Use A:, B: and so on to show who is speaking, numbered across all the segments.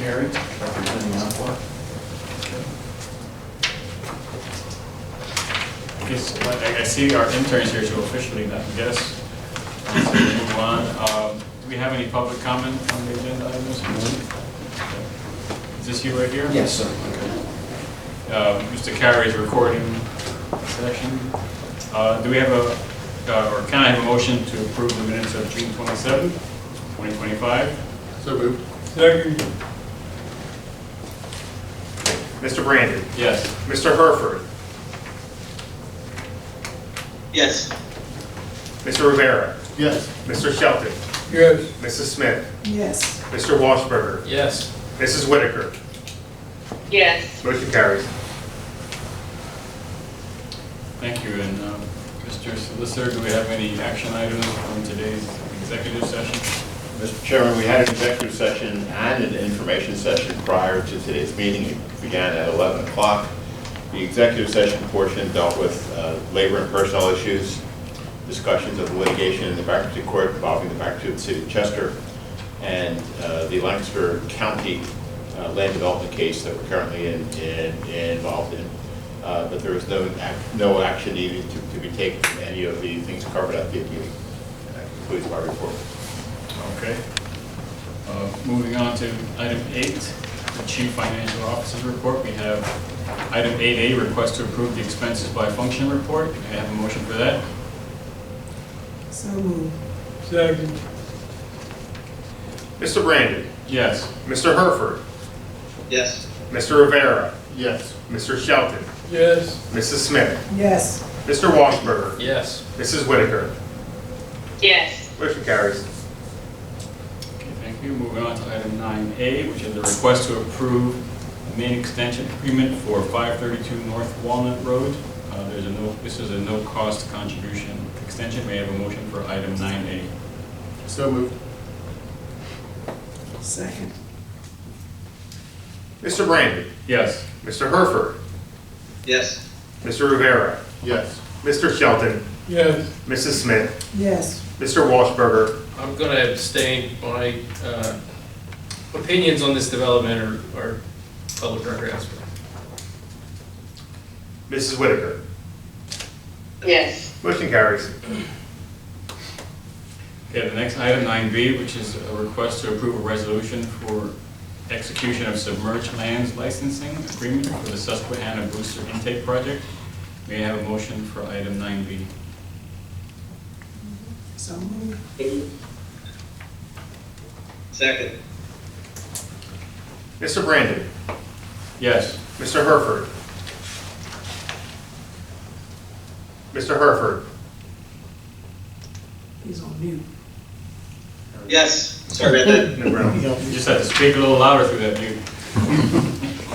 A: Carey, representing Encore. I guess I see our interns here, so officially not guests. So we'll move on. Do we have any public comment on the agenda items? Is this you right here?
B: Yes, sir.
A: Mr. Carey's recording session. Do we have or can I have a motion to approve the minutes of June 27, 2025?
C: So moved.
D: Second.
C: Mr. Brandon.
A: Yes.
C: Mr. Herford.
E: Yes.
C: Mr. Rivera.
D: Yes.
C: Mr. Shelton.
D: Yes.
C: Mrs. Smith.
F: Yes.
C: Mr. Washburger.
D: Yes.
C: Mrs. Whitaker.
E: Yes.
C: Motion carries.
A: Thank you. And Mr. Solicitor, do we have any action items from today's executive session?
G: Mr. Chairman, we had an executive session and an information session prior to today's meeting. It began at 11 o'clock. The executive session portion dealt with labor and personnel issues, discussions of the litigation in the bankruptcy court involving the bankruptcy of the city of Chester, and the Lancaster County land development case that we're currently involved in. But there was no action needed to be taken from any of the things covered at the meeting. That concludes my report.
A: Okay. Moving on to item 8, the Chief Financial Officer's report. We have item 8A, request to approve the expenses by function report. May I have a motion for that?
F: So moved.
D: Second.
C: Mr. Brandon.
A: Yes.
C: Mr. Herford.
E: Yes.
C: Mr. Rivera.
D: Yes.
C: Mr. Shelton.
D: Yes.
C: Mrs. Smith.
F: Yes.
C: Mr. Washburger.
D: Yes.
C: Mrs. Whitaker.
E: Yes.
C: Motion carries.
A: Okay, thank you. Moving on to item 9A, which is a request to approve the main extension agreement for 532 North Walnut Road. This is a no-cost contribution extension. May I have a motion for item 9A?
C: So moved.
F: Second.
C: Mr. Brandon.
A: Yes.
C: Mr. Herford.
E: Yes.
C: Mr. Rivera.
D: Yes.
C: Mr. Shelton.
D: Yes.
C: Mrs. Smith.
F: Yes.
C: Mr. Washburger.
D: I'm going to abstain. My opinions on this development are public record.
C: Mrs. Whitaker.
E: Yes.
C: Motion carries.
A: Okay, the next item, 9B, which is a request to approve a resolution for execution of submerged lands licensing agreement for the Susquehanna Booster Intake Project. May I have a motion for item 9B?
F: So moved.
E: Second.
C: Mr. Brandon.
A: Yes.
C: Mr. Herford. Mr. Herford.
F: He's on mute.
E: Yes. Sorry about that.
C: No problem.
A: You just have to speak a little louder through that mute.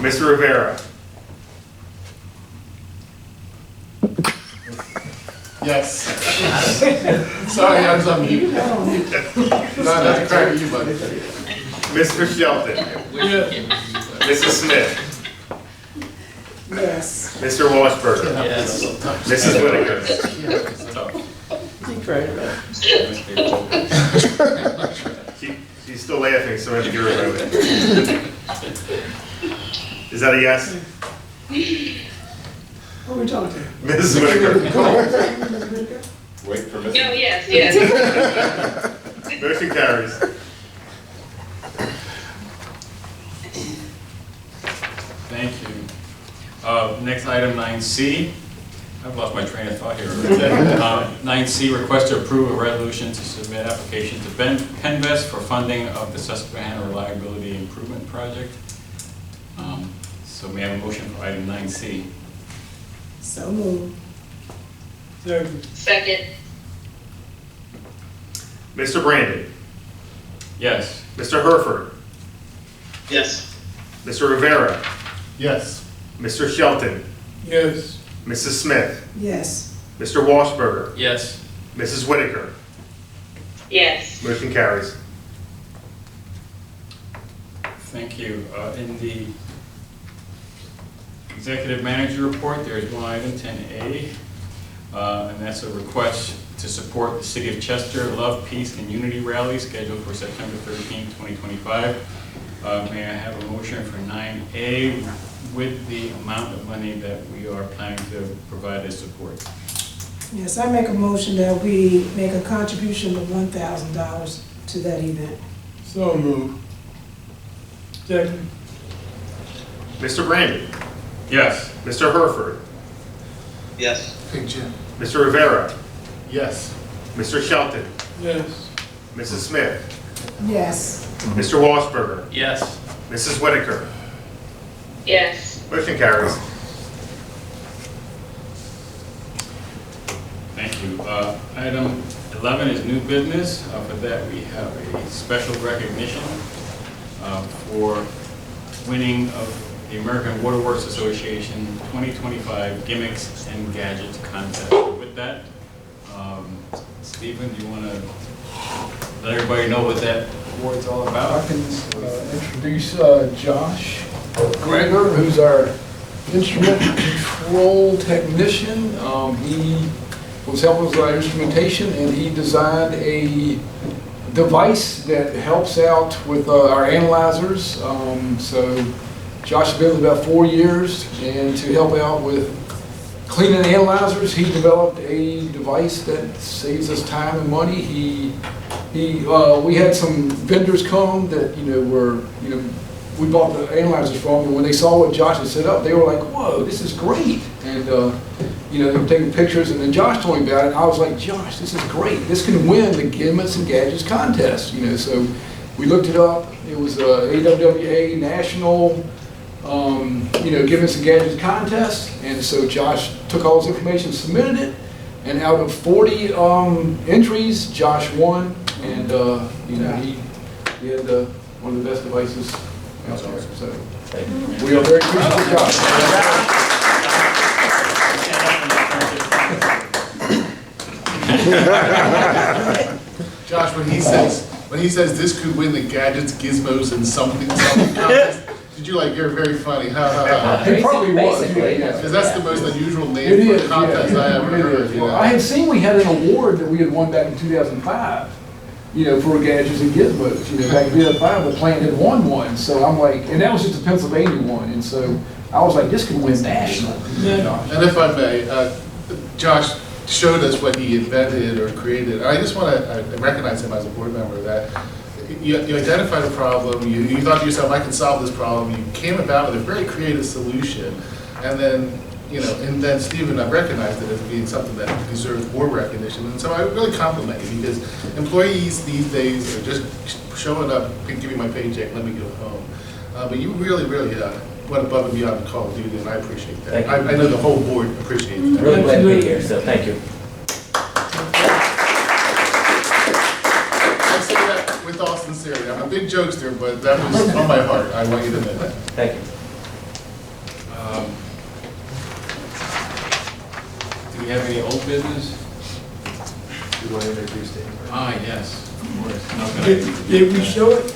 C: Mr. Rivera. Yes. Sorry, I was on mute.
F: You're on mute.
C: No, that's crack at you, buddy. Mr. Shelton. Mrs. Smith.
F: Yes.
C: Mr. Washburger.
D: Yes.
C: Mrs. Whitaker. She's still laughing, so I have to give her a vote. Is that a yes?
F: Who are we talking to?
C: Mrs. Whitaker.
G: Wait for
E: No,
G: Mr.
E: yes, yes.
C: Motion carries.
A: Thank you. Next item, 9C. I've lost my train of thought here. 9C, request to approve a resolution to submit application to Penvest for funding of the Susquehanna Reliability Improvement Project. So may I have a motion for item 9C?
F: So moved.
E: Second.
C: Mr. Brandon.
A: Yes.
C: Mr. Herford.
E: Yes.
C: Mr. Rivera.
D: Yes.
C: Mr. Shelton.
D: Yes.
C: Mrs. Smith.
F: Yes.
C: Mr. Washburger.
D: Yes.
C: Mrs. Whitaker.
E: Yes.
C: Motion carries.
A: Thank you. In the executive manager report, there is one item, 10A, and that's a request to support the City of Chester Love, Peace, and Unity Rally scheduled for September 13, 2025. May I have a motion for 9A with the amount of money that we are planning to provide as support?
F: Yes, I make a motion that we make a contribution of $1,000 to that event.
D: So move. Second.
C: Mr. Brandon,
A: Yes.
C: Mr. Herford,
E: Yes.
C: Mr. Rivera,
D: Yes.
C: Mr. Shelton,
D: Yes.
C: Mrs. Smith,
F: Yes.
C: Mr. Walsberger,
D: Yes.
C: Mrs. Whitaker.
E: Yes.
C: Motion carries.
A: Thank you. Item 11 is new business. For that, we have a special recognition for winning of the American Waterworks Association 2025 Gimmicks and Gadgets Contest. With that, Stephen, do you want to let everybody know what that award's all about?
B: I can introduce Josh Greger, who's our instrument control technician. He was helping with our instrumentation, and he designed a device that helps out with our analyzers. So Josh has been with about 4 years, and to help out with cleaning analyzers, he developed a device that saves us time and money. We had some vendors come that we bought the analyzers from, and when they saw what Josh had set up, they were like, "Whoa, this is great!" And they were taking pictures, and then Josh told me about it, and I was like, "Josh, this is great. This can win the Gimmicks and Gadgets contest." So we looked it up. It was a AWWA national Gimmicks and Gadgets contest, and so Josh took all his information, submitted it, and out of 40 entries, Josh won, and he had one of the best devices out there. So we are very appreciative of Josh.
H: Josh, when he says this could win the gadgets, gizmos, and something contest, did you you're very funny?
B: He probably was.
H: Because that's the most unusual
B: It
H: name for
B: is,
H: a contest I ever heard.
B: Well, I had seen we had an award that we had won back in 2005, for gadgets and gizmos. Back in 2005, the plant had won one. So I'm like, and that was just a Pennsylvania one. And so I was like, this could win national.
H: And if I may, Josh showed us what he invented or created. I just want to recognize him as a board member that you identified a problem, you thought to yourself, I can solve this problem, you came about with a very creative solution, and then, and then Stephen, I recognized it as being something that deserves more recognition, and so I really compliment you, because employees these days are just showing up, give me my paycheck, let me go home. But you really, really went above and beyond the call of duty, and I appreciate that.
I: Thank you.
H: I know the whole board appreciates that.
I: Really glad to be here, so thank you.
H: I say that with all sincerity. I'm a big jokester, but that was on my heart. I want you to know that.
I: Thank you.
A: Do we have any old business?
D: Do you want to introduce Dave?
A: Yes, of course. How can I-
F: Did we show it?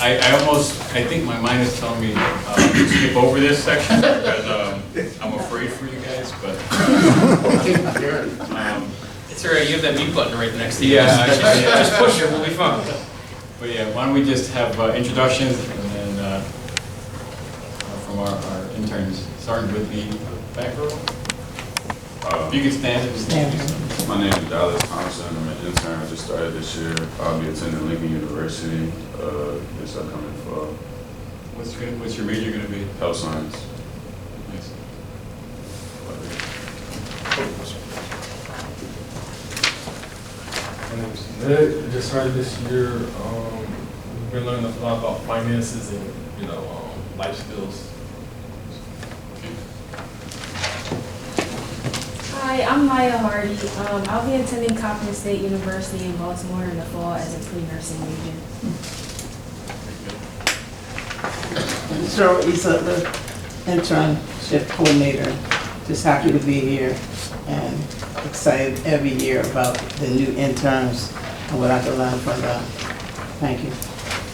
A: I think my mind is telling me to skip over this section because I'm afraid for you guys, but.
D: It's all right, you have that mute button right next to you.
A: Yeah, actually, yeah.
D: Just push it, we'll be fine.
A: But yeah, why don't we just have introductions and then from our interns, starting with the back row. If you can stand and
J: My name is Dallas Thompson. I'm an intern. I just started this year. I'll be attending Lincoln University this upcoming fall.
A: What's your major going to be?
J: Health science.
A: Nice.
K: My name is Nick. I just started this year. We've been learning a lot about finances and life skills.
L: Hi, I'm Maya Hardy. I'll be attending Coppin State University in Baltimore in the fall as a pre-nursing major.
M: Cheryl Issa, the internship coordinator. Just happy to be here and excited every year about the new interns and what I can learn from them. Thank you.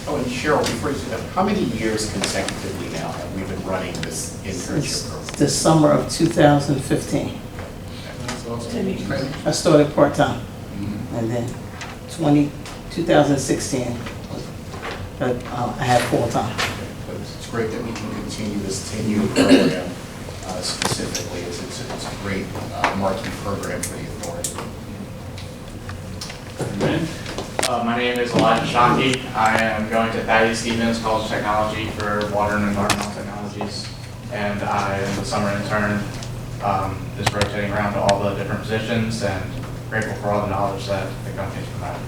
N: Oh, and Cheryl, before you say that, how many years consecutively now have we been running this internship program?
M: The summer of 2015. I started part-time, and then 2016 was but I have full-time.
N: But it's great that we can continue this 10-year program specifically. It's a great marquee program for the authority.
A: Amen.
I: My name is Elijah Shockey. I am going to Thaddeus Stevens College of Technology for Water and Environmental Technologies, and I am the summer intern, just rotating around to all the different positions, and grateful for all the knowledge that the company's provided.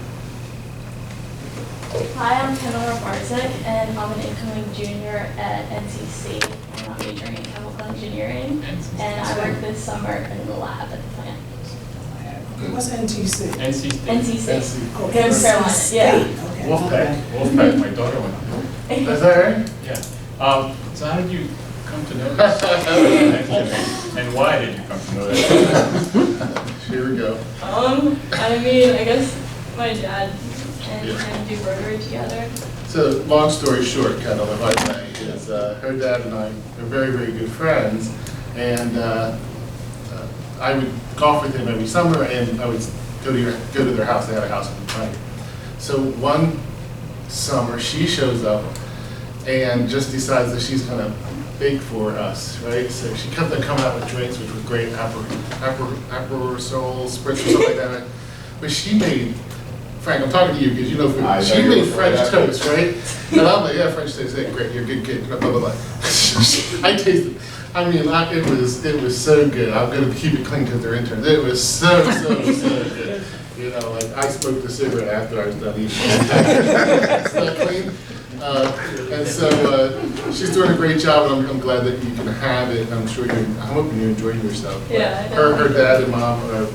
O: Hi, I'm Kendall Barczyk, and I'm an incoming junior at NCC. I'm majoring in chemical engineering, and I work this summer in the lab at the plant.
F: What's NTC?
A: NC State.
O: NCC.
F: Okay.
O: North Carolina, yeah.
F: Okay.
A: Wolfpack, my daughter went.
H: Is that right?
A: Yeah. So how did you come to know this? And why did you come to know that?
H: Here we go.
O: I mean, I guess my dad and him do Rotary together.
H: So, long story short, Kendall, if I may, is her dad and I are very, very good friends, and I would golf with him every summer, and I would go to their house. They had a house in the plant. So one summer, she shows up and just decides that she's going to bake for us, right? So she kept on coming out with drinks, which were great, aperosols, spritz, or something like that. But she made, Frank, I'm talking to you because you know food. She made French toast, right? And I'm like, yeah, French toast, hey, great, you're a good kid, blah, blah, blah. I tasted it. I mean, it was so good. I'm going to keep it clean because they're interns. It was so good. You know, like I smoked a cigarette after I was done eating. It's not clean. And so she's doing a great job, and I'm glad that you can have it. I'm hoping you're enjoying yourself.
O: Yeah.
H: Her dad and mom are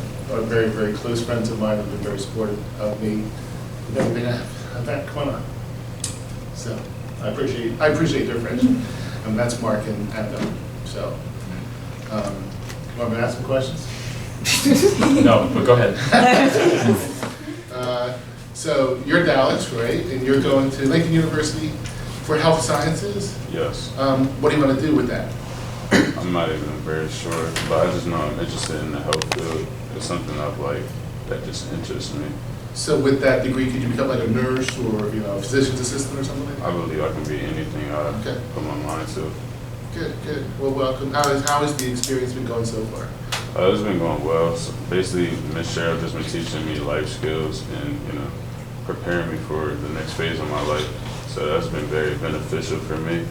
H: very, very close friends of mine and been very supportive of me and everything I've had going on. So I appreciate their friendship. And that's Mark and Adam. So, want me to ask some questions?
A: No, but go ahead.
H: So you're Dallas, right? And you're going to Lincoln University for health sciences?
J: Yes.
H: What do you want to do with that?
J: I'm not even very sure, but I just know I'm interested in the health field. It's something I've like that just interests me.
H: So with that degree, could you become like a nurse or a physician's assistant or something like that?
J: I believe I can be anything I put my mind to.
H: Good. Well, welcome. How has the experience been going so far?
J: It's been going well. So basically, Ms. Cheryl just been teaching me life skills and, preparing me for the next phase of my life. So that's been very beneficial for me.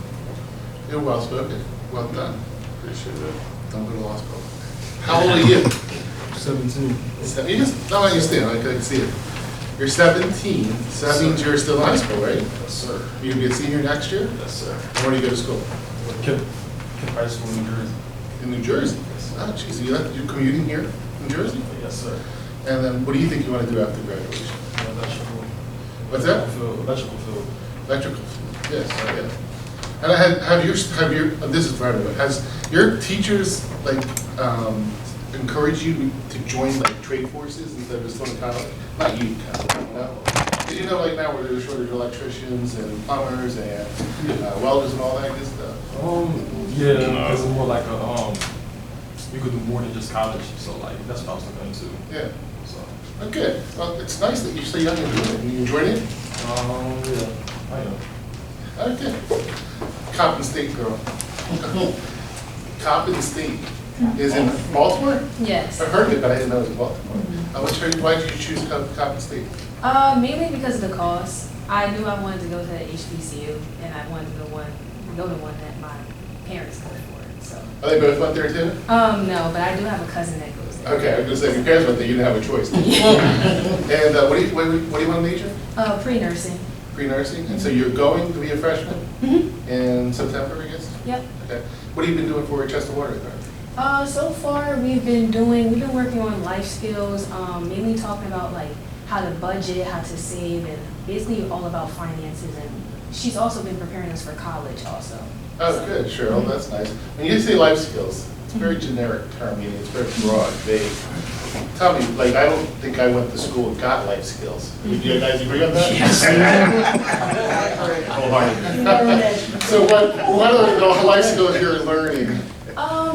H: You're well spoken. Well done.
J: Appreciate it.
H: Don't go to law school. How old are you?
K: 17.
H: You just don't understand. I couldn't see it. You're 17. So that means you're still in high school, right?
K: Yes, sir.
H: You're going to be a senior next year?
K: Yes, sir.
H: And where do you go to school?
K: Kid High School in New Jersey.
H: In New Jersey? Oh, geez. You're commuting here in Jersey?
K: Yes, sir.
H: And then what do you think you want to do after graduation?
K: Electrical.
H: What's that?
K: Electrical field.
H: Electrical field. Yes, yeah. And have your this is for everyone. Has your teachers encouraged you to join trade forces instead of just going to college? Not you, Did you know now where there's a shortage of electricians and plumbers and welders and all that good stuff?
K: Yeah, because it's more like you could do more than just college. So that's what I was looking into.
H: Yeah.
K: So.
H: Oh, good. Well, it's nice that you're so young and doing it. You enjoying it?
K: Yeah, I am.
H: Okay. Coppin State girl. Coppin State is in Baltimore?
L: Yes.
H: I heard it, but I didn't know it was in Baltimore. Why did you choose Coppin State?
L: Mainly because of the cost. I knew I wanted to go to the HBCU, and I wanted to go to one that my parents could afford. So.
H: Are they both went there too?
L: No, but I do have a cousin that goes there.
H: Okay, I was going to say, if your parents went there, you didn't have a choice. And what do you want to major?
L: Pre-nursing.
H: Pre-nursing? And so you're going to be a freshman in September, I guess?
L: Yep.
H: Okay. What have you been doing for Chester Water Authority?
L: So far we've been working on life skills, mainly talking about how to budget, how to save, and basically all about finances. And she's also been preparing us for college also.
H: Oh, good, sure. Oh, that's nice. When you say life skills, it's a very generic term. It's very broad, vague. Tell me, I don't think I went to school and got life skills. Do you guys agree on that?
L: Yes.
H: So what are the life skills you're learning?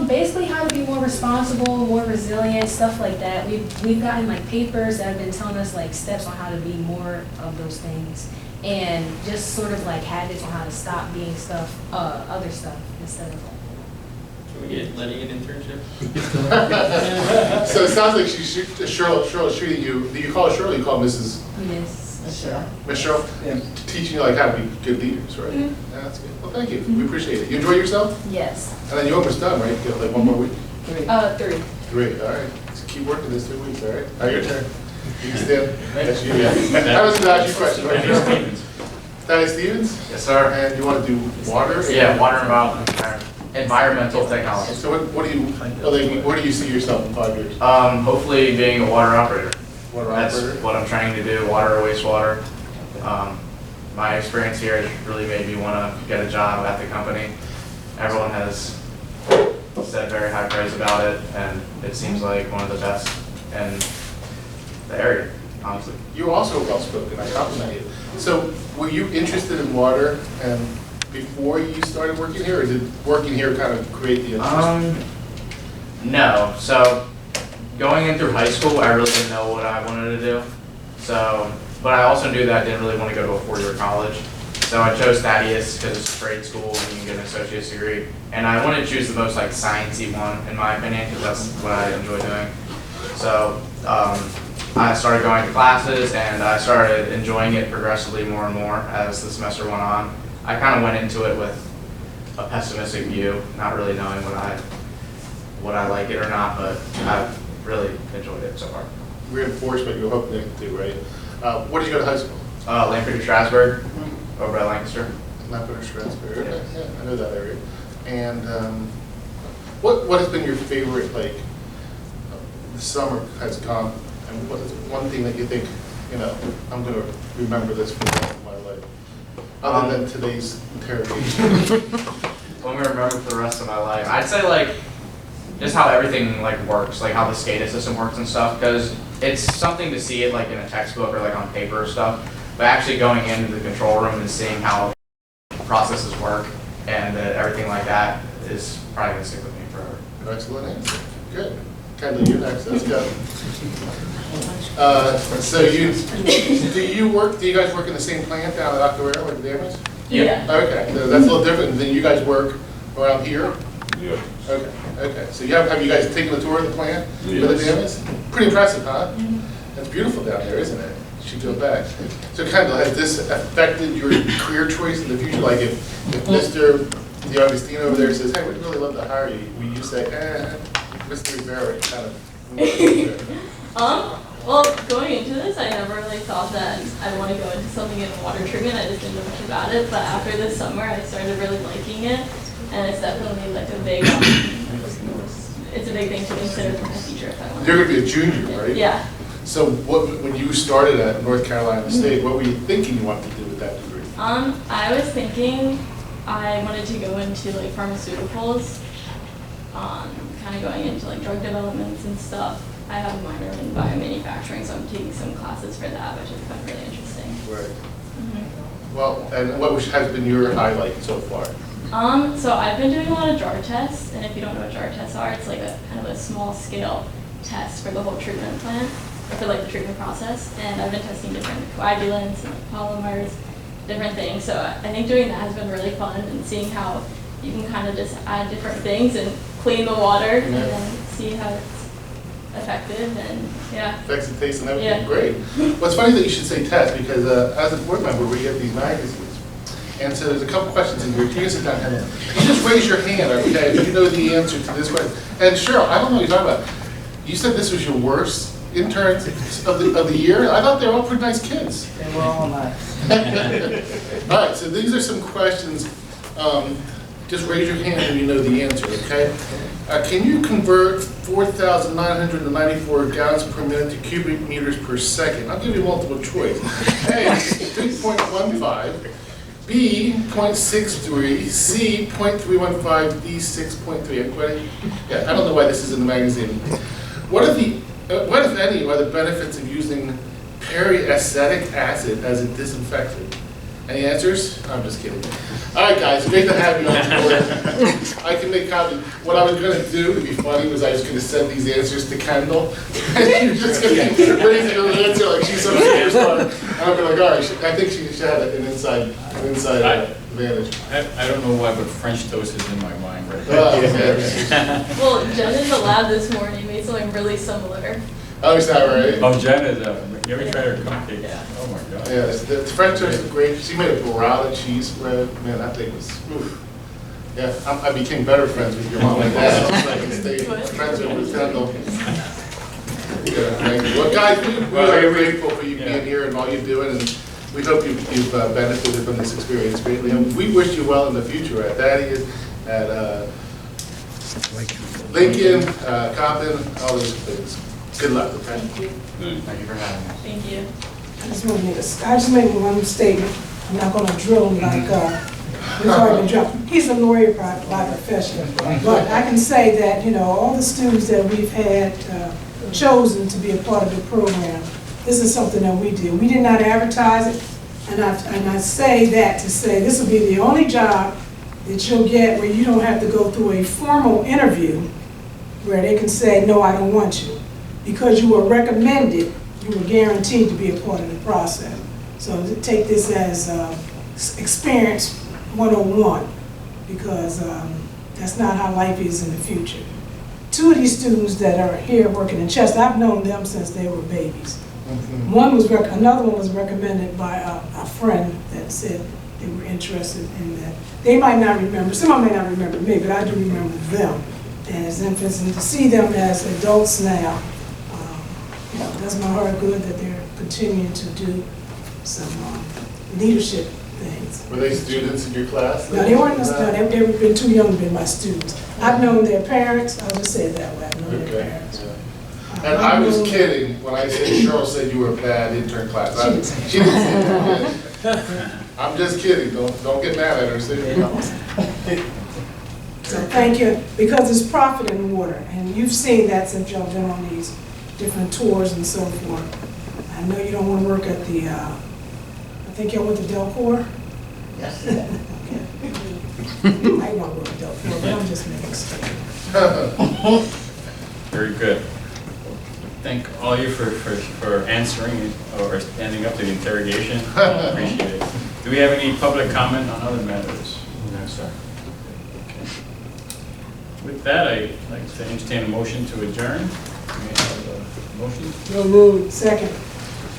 L: Basically how to be more responsible, more resilient, stuff like that. We've gotten like papers that have been telling us like steps on how to be more of those things, and just sort of like habits on how to stop being other stuff instead of.
D: Can we get Lenny an internship?
H: So it sounds like Cheryl's treating you, do you call her Cheryl or you call her Mrs.?
L: Yes.
H: Miss Cheryl?
B: Yeah.
H: Teaching you like how to be good leaders, right?
L: Mhm.
H: Yeah, that's good. Well, thank you. We appreciate it. You enjoy yourself?
L: Yes.
H: And then you're almost done, right? You got like one more week?
L: 3.
H: 3, all right. Just keep working this 3 weeks, all right? Now your turn. You can stand. That's you, yeah. I was gonna ask you a question, right?
I: Danny Stevens.
H: Danny Stevens?
I: Yes, sir.
H: And you want to do water?
I: Yeah, water and environmental technology.
H: So what do you, where do you see yourself in 5 years?
I: Hopefully being a water operator.
H: Water
I: That's
H: operator?
I: what I'm trying to do, water or wastewater. My experience here has really made me want to get a job at the company. Everyone has said very high praise about it, and it seems like one of the best in the area, honestly.
H: You're also well-spoken, I compliment you. So were you interested in water and before you started working here, or did working here kind of create the interest?
I: No. So going in through high school, I really didn't know what I wanted to do. So, but I also knew that I didn't really want to go to a 4-year college. So I chose Thaddeus because it's a trade school and you can get an associate's degree. And I wanted to choose the most like sciencey one in my opinion because that's what I enjoy doing. So I started going to classes and I started enjoying it progressively more and more as the semester went on. I kind of went into it with a pessimistic view, not really knowing what I like it or not, but I've really enjoyed it so far.
H: Reinforcement you were hoping to do, right? Where did you go to high school?
I: Lancaster, Strasburg, over at Lancaster.
H: Lancaster, Strasburg, okay. Yeah, I know that area. And what has been your favorite, like, the summer has come, and what is one thing that you think, you know, I'm going to remember this for the rest of my life, other than today's interrogation?
I: What I remember for the rest of my life, I'd say like just how everything like works, like how the SCADA system works and stuff, because it's something to see it like in a textbook or like on paper or stuff, but actually going into the control room and seeing how processes work and everything like that is probably going to stick with me forever.
H: Excellent answer. Good. Kendall, you're next. Let's go. So do you guys work in the same plant down at Octorara, like the Damas?
I: Yeah.
H: Okay, so that's a little different than you guys work around here?
J: Yeah.
H: Okay. So have you guys taken a tour of the plant
J: Yes.
H: with the Damas? Pretty impressive, huh? That's beautiful down there, isn't it? You should go back. So Kendall, has this affected your career choice in the future? Like if Mr. DiAugustino over there says, hey, we'd really love to hire you, will you say, Mr. Rivera, kind of?
O: Well, going into this, I never really thought that I want to go into something in water treatment. I just didn't know much about it. But after this summer, I started really liking it, and it's definitely like a big, it's a big thing to consider for my future if I want.
H: You're going to be a junior, right?
O: Yeah.
H: So when you started at North Carolina State, what were you thinking you wanted to do with that degree?
O: I was thinking I wanted to go into like pharmaceuticals, kind of going into like drug developments and stuff. I have a minor in biomanufacturing, so I'm taking some classes for that, which has been really interesting.
H: Right. Well, and what has been your highlight so far?
O: So I've been doing a lot of jar tests, and if you don't know what jar tests are, it's like a kind of a small scale test for the whole treatment plant, or for like the treatment process. And I've been testing different coagulants and like polymers, different things. So I think doing that has been really fun, and seeing how you can kind of just add different things and clean the water, and then see how it's effective, and yeah.
H: Affects the taste and everything,
O: Yeah.
H: great. Well, it's funny that you should say test, because as a board member, we get these magazines. And so there's a couple questions in here. You can sit down, Hannah. You just raise your hand, okay, if you know the answer to this question. And Cheryl, I don't know what you're talking about. You said this was your worst interns of the year? I thought they were all pretty nice kids.
M: They were all nice.
H: All right, so these are some questions. Just raise your hand when you know the answer, okay? Can you convert 4,994 gallons per minute to cubic meters per second? I'll give you multiple choice. A, 3.15, B, 0.63, C, 0.315, D, 6.3. Everybody? Yeah, I don't know why this is in the magazine. What if any, are the benefits of using periacetic acid as a disinfectant? Any answers? I'm just kidding. All right, guys, great to have you on board. I can make copies. What I was gonna do, to be funny, was I was gonna send these answers to Kendall. And you're just gonna keep raising an answer like she's some superstar. And I'm gonna be like, all right, I think she should have an inside advantage.
A: I don't know why, but French toast is in my mind right now.
H: Oh, okay.
O: Well, Jen in the lab this morning made something really similar.
H: Oh, is that right?
A: Oh, Jen is, you ever tried her cupcakes?
O: Yeah.
A: Oh my God.
H: Yeah, the French toast is great. She made a burrata cheese spread. Man, that thing was, oof. Yeah, I became better friends with your mom like that. So I can stay friends with Kendall. Yeah, thank you. Well, guys, we are grateful for you being here and all you're doing, and we hope you've benefited from this experience greatly. And we wish you well in the future at Thaddeus, at Lincoln, Compton, all those things. Good luck, okay?
O: Thank you.
I: Thank you for having me.
O: Thank you.
F: I just made one statement. I'm not gonna drill him like, we've already been drilled. He's a lawyer by profession. But I can say that, you know, all the students that we've had chosen to be a part of the program, this is something that we did. We did not advertise it. And I say that to say this will be the only job that you'll get where you don't have to go through a formal interview where they can say, no, I don't want you. Because you were recommended, you were guaranteed to be a part of the process. So take this as experience 101, because that's not how life is in the future. Two of these students that are here working in Chester, I've known them since they were babies. Another one was recommended by a friend that said they were interested in that. They might not remember, some of them may not remember me, but I do remember them as infants, and to see them as adults now, you know, does my heart good that they're continuing to do some leadership things.
H: Were they students in your class?
F: No, they weren't. No, they've been too young to be my students. I've known their parents. I'll just say it that way. I've known their parents.
H: Yeah. And I was kidding when I said Cheryl said you were a bad intern class. She didn't say that. I'm just kidding. Don't get mad at her.
F: So thank you, because it's profit in water, and you've seen that since y'all been on these different tours and so forth. I know you don't want to work at the, I think y'all went to Delcor?
N: Yes.
F: Okay. You might want to go to Delcor, but I'm just making a statement.
A: Very good. Thank all you for answering or standing up to the interrogation. Appreciate it. Do we have any public comment on other matters? No, sir. Okay. With that, I'd like to entertain a motion to adjourn. We have a motion.
F: No move. Second.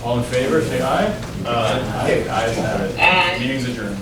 A: All in favor, say aye. Aye. Ayes have it. Meeting's adjourned.